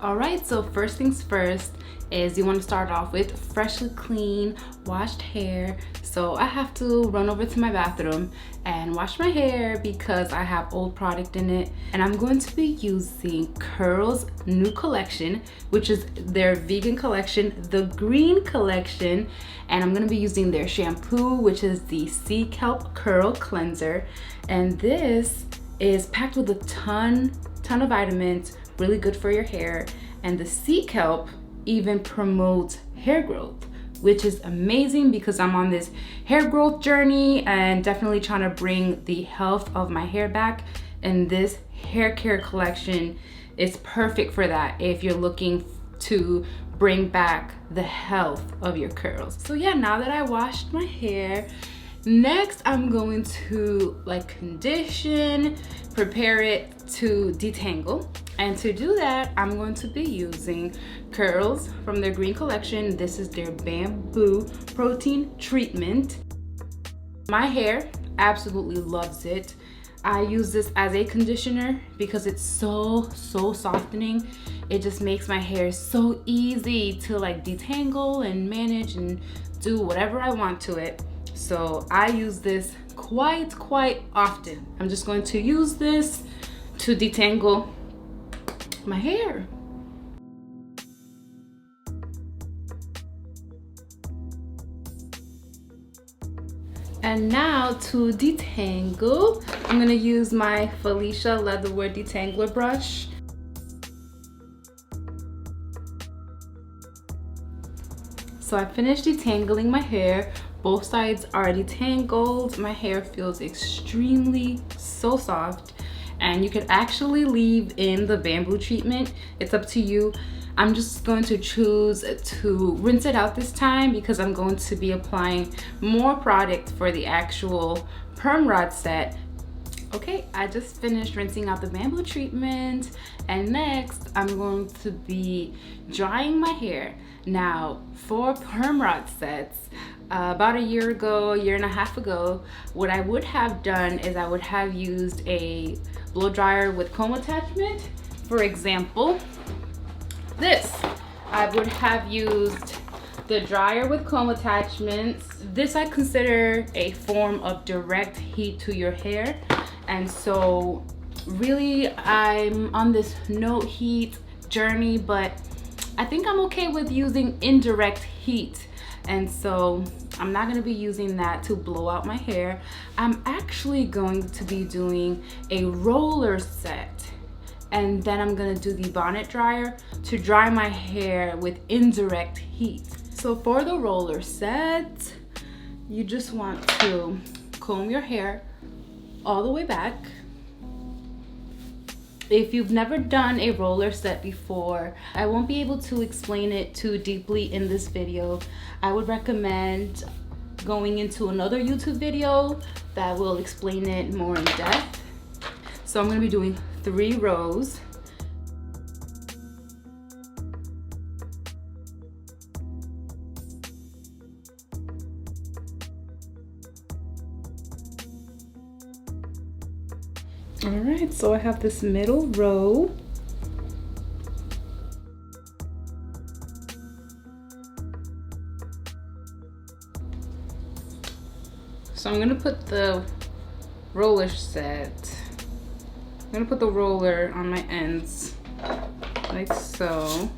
All right, so first things first is you want to start off with freshly clean, washed hair. So I have to run over to my bathroom and wash my hair because I have old product in it. And I'm going to be using Curl's new collection, which is their vegan collection, the green collection. And I'm going to be using their shampoo, which is the Sea Kelp Curl Cleanser. And this is packed with a ton of vitamins, really good for your hair. And the Sea Kelp even promotes hair growth, which is amazing because I'm on this hair growth journey and definitely trying to bring the health of my hair back. And this hair care collection is perfect for that if you're looking to bring back the health of your curls. So yeah, now that I washed my hair, next I'm going to condition, prepare it to detangle. And to do that, I'm going to be using Curls from their green collection. This is their bamboo protein treatment. My hair absolutely loves it. I use this as a conditioner because it's so softening. It just makes my hair so easy to detangle and manage and do whatever I want to it. So I use this quite often. I'm just going to use this to detangle my hair. And now to detangle, I'm gonna use my Felicia leatherwood detangler brush. So I finished detangling my hair. Both sides are detangled. My hair feels extremely so soft. And you could actually leave in the bamboo treatment. It's up to you. I'm just going to choose to rinse it out this time because I'm going to be applying more product for the actual Perm Rod set. Okay, I just finished rinsing out the bamboo treatment, and next I'm going to be drying my hair. Now, for Perm Rod sets, about a year and a half ago, what I would have done is I would have used a blow dryer with comb attachment. For example, this. I would have used the dryer with comb attachments. This I consider a form of direct heat to your hair. And so really I'm on this no heat journey, but I think I'm okay with using indirect heat. And so I'm not gonna be using that to blow out my hair. I'm actually going to be doing a roller set. And then I'm gonna do the bonnet dryer to dry my hair with indirect heat. So for the roller set, you just want to comb your hair all the way back. If you've never done a roller set before, I won't be able to explain it too deeply in this video. I would recommend going into another YouTube video that will explain it more in depth. So I'm gonna be doing 3 rows. All right, so I have this middle row. So I'm gonna put the roller set. I'm gonna put the roller on my ends, like so.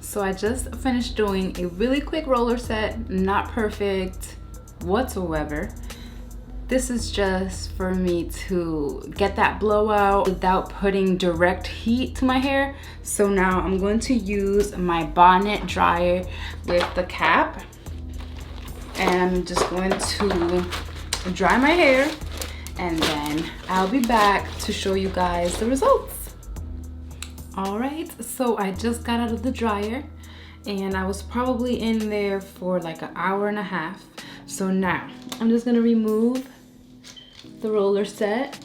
So I just finished doing a really quick roller set, not perfect whatsoever. This is just for me to get that blowout without putting direct heat to my hair. So now I'm going to use my bonnet dryer with the cap. And I'm just going to dry my hair, and then I'll be back to show you guys the results. All right, so I just got out of the dryer and I was probably in there for like an hour and a half. So now I'm just gonna remove the roller set.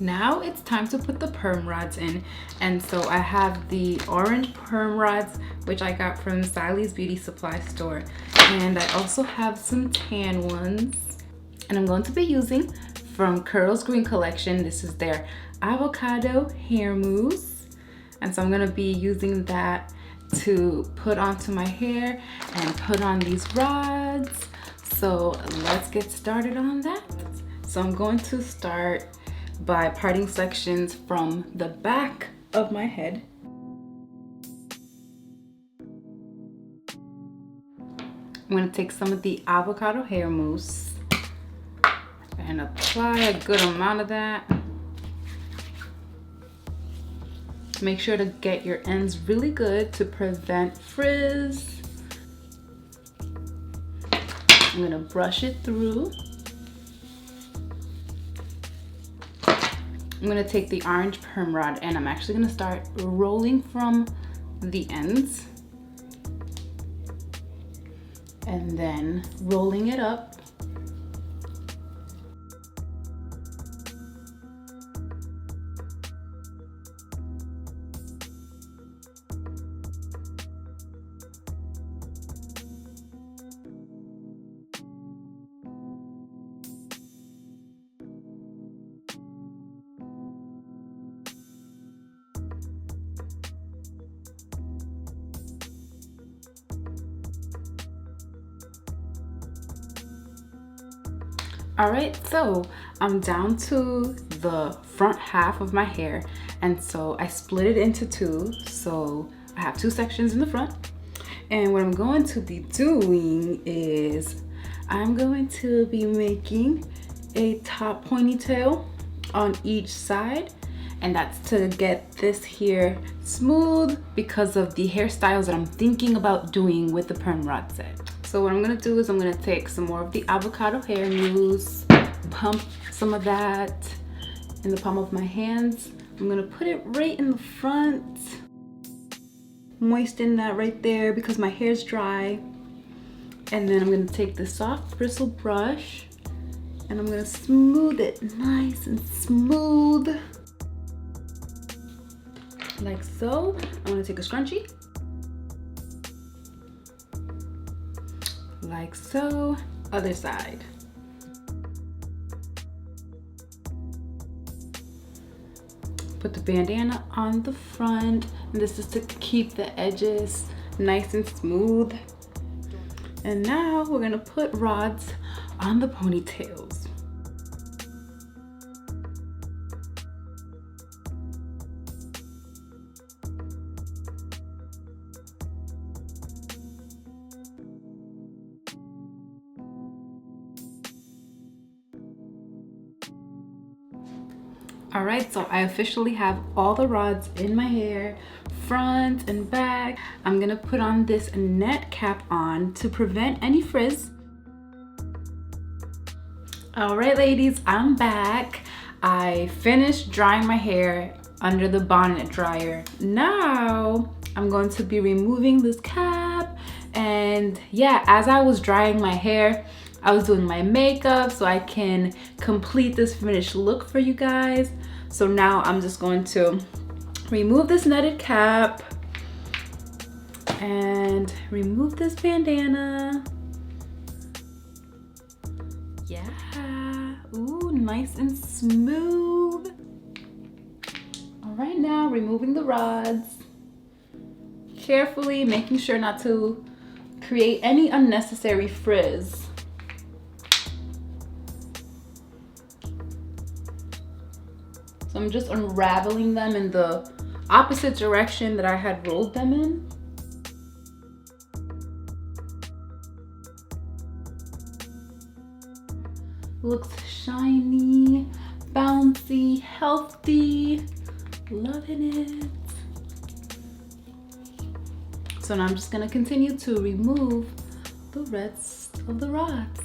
Now it's time to put the perm rods in. And so I have the orange perm rods, which I got from Sally's Beauty Supply Store. And I also have some tan ones. And I'm going to be using from Curls Green Collection. This is their Avocado Hair Mousse. And so I'm gonna be using that to put onto my hair and put on these rods. So let's get started on that. So I'm going to start by parting sections from the back of my head. I'm going to take some of the avocado hair mousse and apply a good amount of that. Make sure to get your ends really good to prevent frizz. I'm going to brush it through. I'm gonna take the orange perm rod and I'm actually gonna start rolling from the ends and then rolling it up. All right, so I'm down to the front half of my hair, and so I split it into two. So I have two sections in the front, and what I'm going to be doing is I'm going to be making a top ponytail on each side, and that's to get this here smooth because of the hairstyles that I'm thinking about doing with the perm rod set. So what I'm gonna do is I'm gonna take some more of the avocado hair mousse, pump some of that in the palm of my hands. I'm gonna put it right in the front, moisten that right there because my hair's dry. And then I'm gonna take the soft bristle brush and I'm gonna smooth it nice and smooth, like so. I'm gonna take a scrunchie, like so. Other side. Put the bandana on the front, and this is to keep the edges nice and smooth. And now we're gonna put rods on the ponytails. All right, so I officially have all the rods in my hair, front and back. I'm gonna put on this net cap on to prevent any frizz. All right, ladies, I'm back. I finished drying my hair under the bonnet dryer. Now I'm going to be removing this cap. And yeah, as I was drying my hair, I was doing my makeup so I can complete this finished look for you guys. So now I'm just going to remove this netted cap and remove this bandana. Yeah, ooh, nice and smooth. All right, now removing the rods. Carefully making sure not to create any unnecessary frizz. So I'm just unraveling them in the opposite direction that I had rolled them in. Looks shiny, bouncy, healthy, loving it. So now I'm just gonna continue to remove the rest of the rods.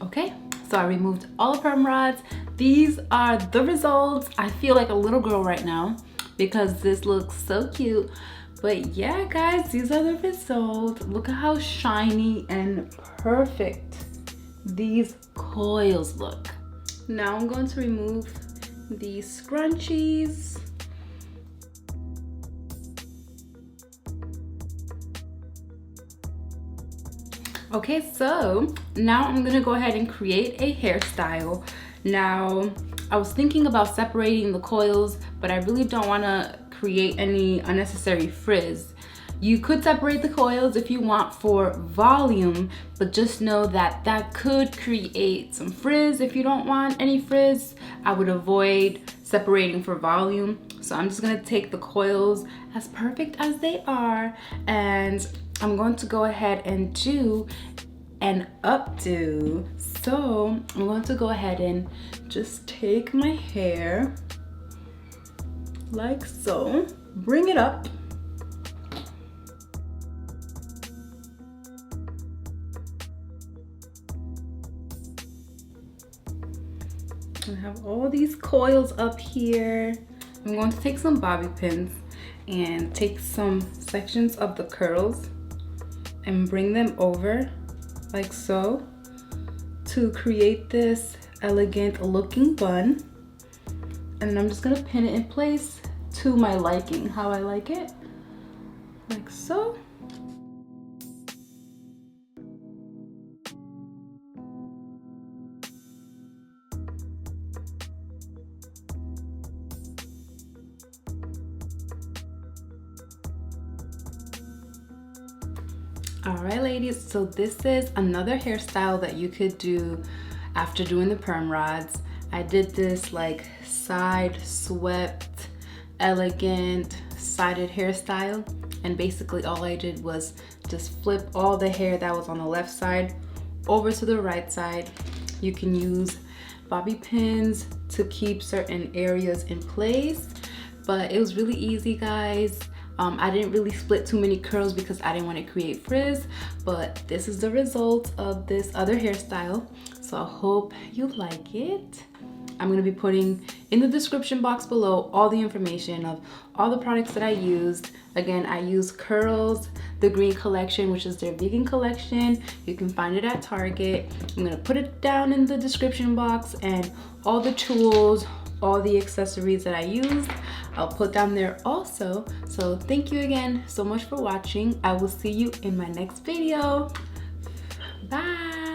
Okay, So I removed all the perm rods. These are the results. I feel like a little girl right now because this looks so cute. But yeah, guys, these are the results. Look at how shiny and perfect these coils look. Now I'm going to remove these scrunchies. Okay, so now I'm gonna go ahead and create a hairstyle. Now, I was thinking about separating the coils, but I really don't wanna create any unnecessary frizz. You could separate the coils if you want for volume, but just know that that could create some frizz. If you don't want any frizz, I would avoid separating for volume. So I'm just gonna take the coils as perfect as they are, and I'm going to go ahead and do an updo. So I'm going to go ahead and just take my hair like so, bring it up, I have all these coils up here. I'm going to take some bobby pins and take some sections of the curls and bring them over like so to create this elegant looking bun. And then I'm just gonna pin it in place to my liking, how I like it, like so. All right, ladies, so this is another hairstyle that you could do after doing the perm rods. I did this like side swept, elegant, sided hairstyle. And basically all I did was just flip all the hair that was on the left side over to the right side. You can use bobby pins to keep certain areas in place, but it was really easy, guys. I didn't really split too many curls because I didn't want to create frizz, but this is the result of this other hairstyle. So I hope you like it. I'm going to be putting in the description box below all the information of all the products that I used. Again, I used Curls, the green collection, which is their vegan collection. You can find it at Target. I'm going to put it down in the description box, and all the tools, all the accessories that I used, I'll put down there also. So thank you again so much for watching. I will see you in my next video. Bye.